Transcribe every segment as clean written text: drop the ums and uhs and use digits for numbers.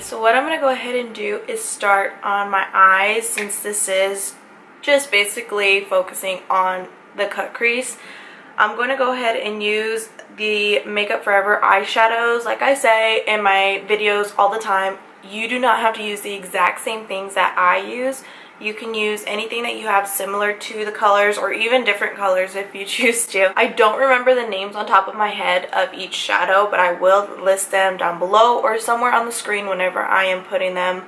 so what I'm going to go ahead and do is start on my eyes, since this is just basically focusing on the cut crease. I'm going to go ahead and use the Makeup Forever eyeshadows. Like I say in my videos all the time, you do not have to use the exact same things that I use. You can use anything that you have similar to the colors, or even different colors if you choose to. I don't remember the names on top of my head of each shadow, but I will list them down below or somewhere on the screen whenever I am putting them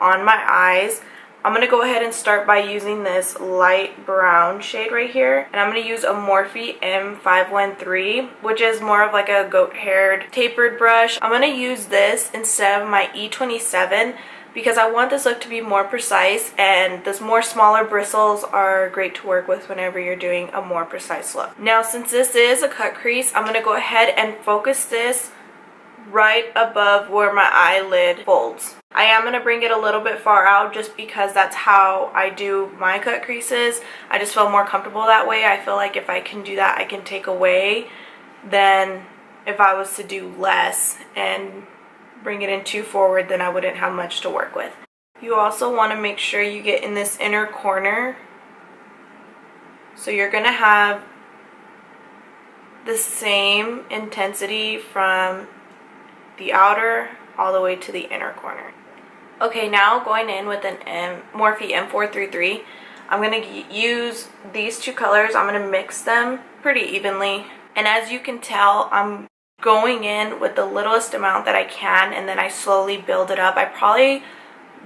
on my eyes. I'm going to go ahead and start by using this light brown shade right here. And I'm going to use a Morphe M513, which is more of like a goat-haired tapered brush. I'm going to use this instead of my E27 because I want this look to be more precise, and those more smaller bristles are great to work with whenever you're doing a more precise look. Now, since this is a cut crease, I'm going to go ahead and focus this right above where my eyelid folds. I am going to bring it a little bit far out just because that's how I do my cut creases. I just feel more comfortable that way. I feel like if I can do that, I can take away than if I was to do less and bring it in too forward, then I wouldn't have much to work with. You also want to make sure you get in this inner corner. So you're going to have the same intensity from the outer all the way to the inner corner. Okay, now going in with an Morphe M433, I'm going to use these two colors. I'm going to mix them pretty evenly. And as you can tell, I'm going in with the littlest amount that I can, and then I slowly build it up. I probably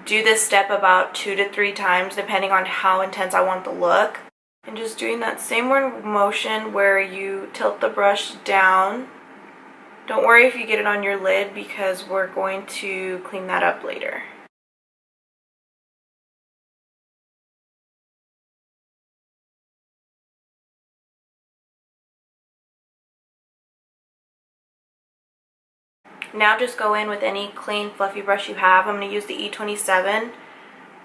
do this step about 2 to 3 times depending on how intense I want the look. And just doing that same motion where you tilt the brush down. Don't worry if you get it on your lid because we're going to clean that up later. Now just go in with any clean fluffy brush you have. I'm going to use the E27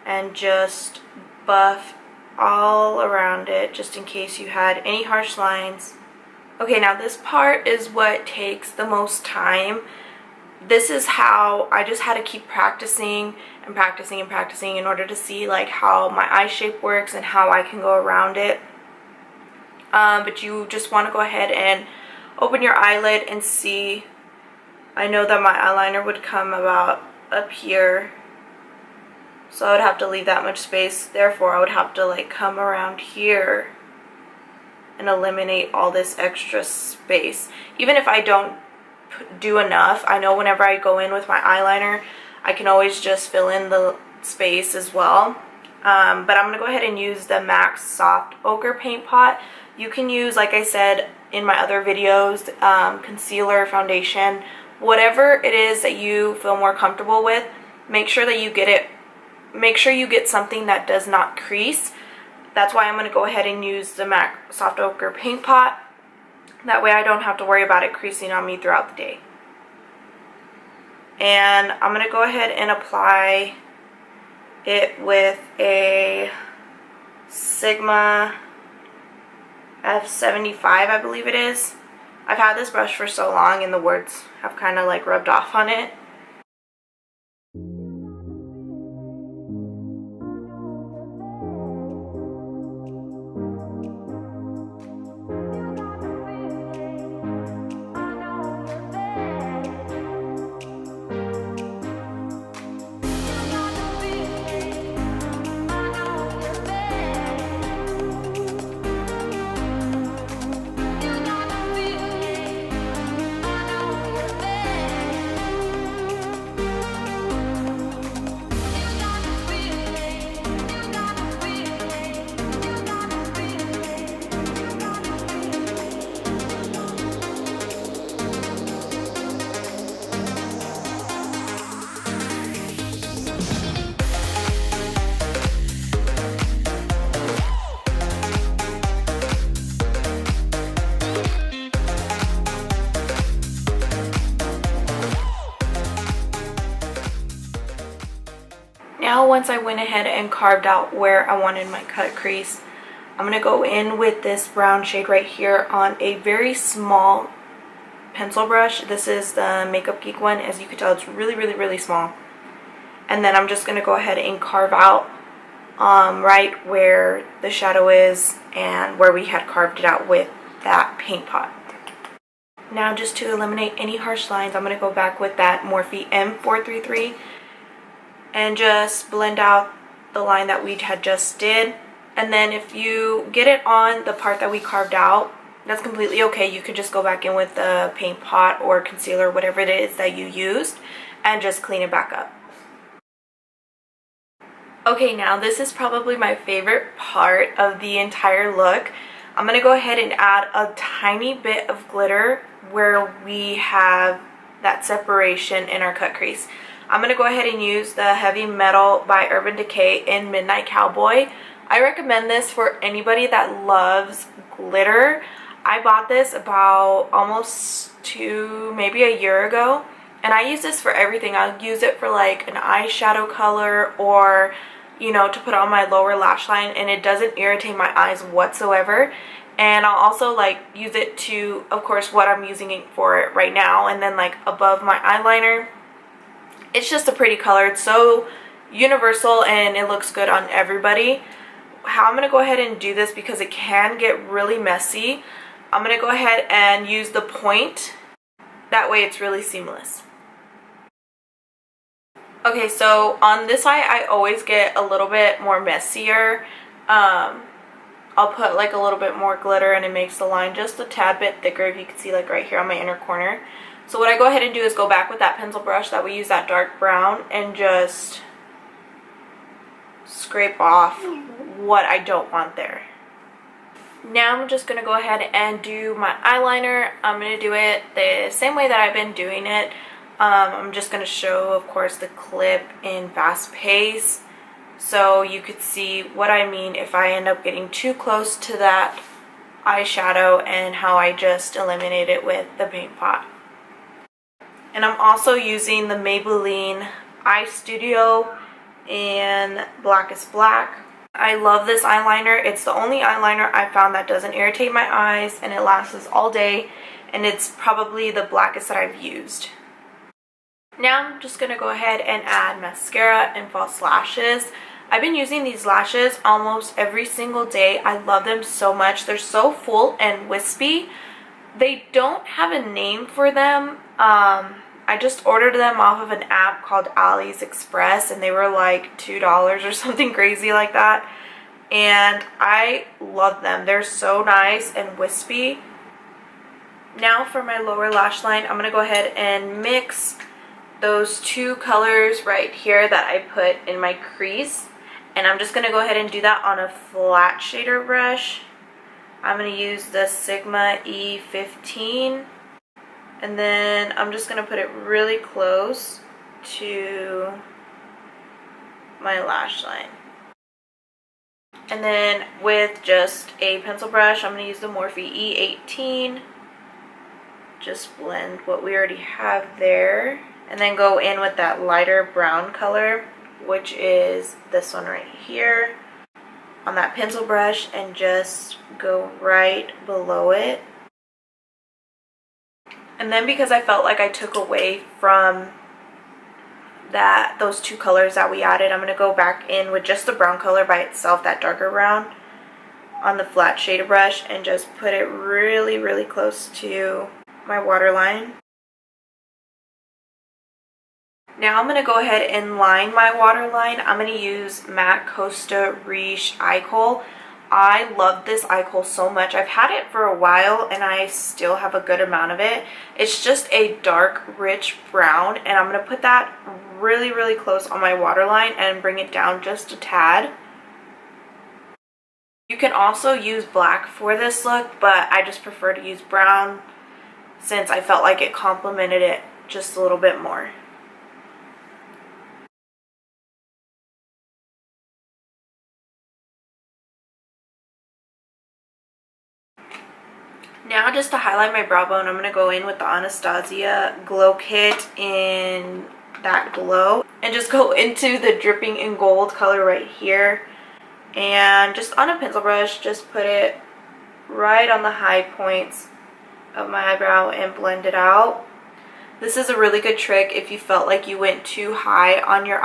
and just buff all around it just in case you had any harsh lines. Okay, now this part is what takes the most time. This is how I just had to keep practicing and practicing and practicing in order to see like how my eye shape works and how I can go around it. But you just want to go ahead and open your eyelid and see. I know that my eyeliner would come about up here, so I would have to leave that much space. Therefore, I would have to like come around here and eliminate all this extra space. Even if I don't do enough, I know whenever I go in with my eyeliner, I can always just fill in the space as well. But I'm going to go ahead and use the MAC Soft Ochre Paint Pot. You can use, like I said in my other videos, concealer, foundation, whatever it is that you feel more comfortable with. Make sure that you get it. Make sure you get something that does not crease. That's why I'm going to go ahead and use the MAC Soft Ochre Paint Pot. That way I don't have to worry about it creasing on me throughout the day. And I'm going to go ahead and apply it with a Sigma F75, I believe it is. I've had this brush for so long and the words have kind of like rubbed off on it. Now once I went ahead and carved out where I wanted my cut crease, I'm going to go in with this brown shade right here on a very small pencil brush. This is the Makeup Geek one. As you can tell, it's really, really, really small. And then I'm just going to go ahead and carve out right where the shadow is and where we had carved it out with that paint pot. Now, just to eliminate any harsh lines, I'm going to go back with that Morphe M433 and just blend out the line that we had just did. And then if you get it on the part that we carved out, that's completely okay. You could just go back in with the paint pot or concealer, whatever it is that you used, and just clean it back up. Okay, now this is probably my favorite part of the entire look. I'm going to go ahead and add a tiny bit of glitter where we have that separation in our cut crease. I'm going to go ahead and use the Heavy Metal by Urban Decay in Midnight Cowboy. I recommend this for anybody that loves glitter. I bought this about almost maybe a year ago, and I use this for everything. I'll use it for like an eyeshadow color, or you know, to put on my lower lash line, and it doesn't irritate my eyes whatsoever. And I'll also like use it to, of course, what I'm using it for right now, and then like above my eyeliner. It's just a pretty color. It's so universal and it looks good on everybody. How I'm going to go ahead and do this, because it can get really messy, I'm going to go ahead and use the point. That way it's really seamless. Okay, so on this eye I always get a little bit more messier. I'll put like a little bit more glitter and it makes the line just a tad bit thicker, if you can see like right here on my inner corner. So what I go ahead and do is go back with that pencil brush that we use, that dark brown, and just scrape off what I don't want there. Now I'm just going to go ahead and do my eyeliner. I'm going to do it the same way that I've been doing it. I'm just going to show, of course, the clip in fast pace so you could see what I mean if I end up getting too close to that eyeshadow, and how I just eliminate it with the paint pot. And I'm also using the Maybelline Eye Studio in Blackest Black. I love this eyeliner. It's the only eyeliner I found that doesn't irritate my eyes, and it lasts all day, and it's probably the blackest that I've used. Now I'm just going to go ahead and add mascara and false lashes. I've been using these lashes almost every single day. I love them so much. They're so full and wispy. They don't have a name for them. I just ordered them off of an app called AliExpress, and they were like $2 or something crazy like that. And I love them. They're so nice and wispy. Now for my lower lash line, I'm going to go ahead and mix those two colors right here that I put in my crease. And I'm just going to go ahead and do that on a flat shader brush. I'm going to use the Sigma E15. And then I'm just going to put it really close to my lash line. And then with just a pencil brush, I'm going to use the Morphe E18. Just blend what we already have there. And then go in with that lighter brown color, which is this one right here, on that pencil brush, and just go right below it. And then because I felt like I took away from those two colors that we added, I'm going to go back in with just the brown color by itself, that darker brown, on the flat shader brush, and just put it really, really close to my waterline. Now I'm going to go ahead and line my waterline. I'm going to use MAC Costa Riche Eye Kohl. I love this eye kohl so much. I've had it for a while and I still have a good amount of it. It's just a dark, rich brown, and I'm going to put that really, really close on my waterline and bring it down just a tad. You can also use black for this look, but I just prefer to use brown since I felt like it complemented it just a little bit more. Now just to highlight my brow bone, I'm going to go in with the Anastasia Glow Kit in that glow. And just go into the Dripping in Gold color right here. And just on a pencil brush, just put it right on the high points of my eyebrow and blend it out. This is a really good trick if you felt like you went too high on your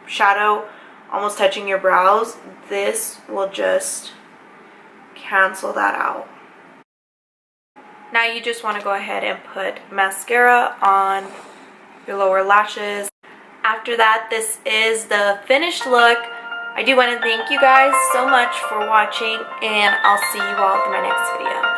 shadow almost touching your brows, this will just cancel that out. Now you just want to go ahead and put mascara on your lower lashes. After that, this is the finished look. I do want to thank you guys so much for watching, and I'll see you all in my next video.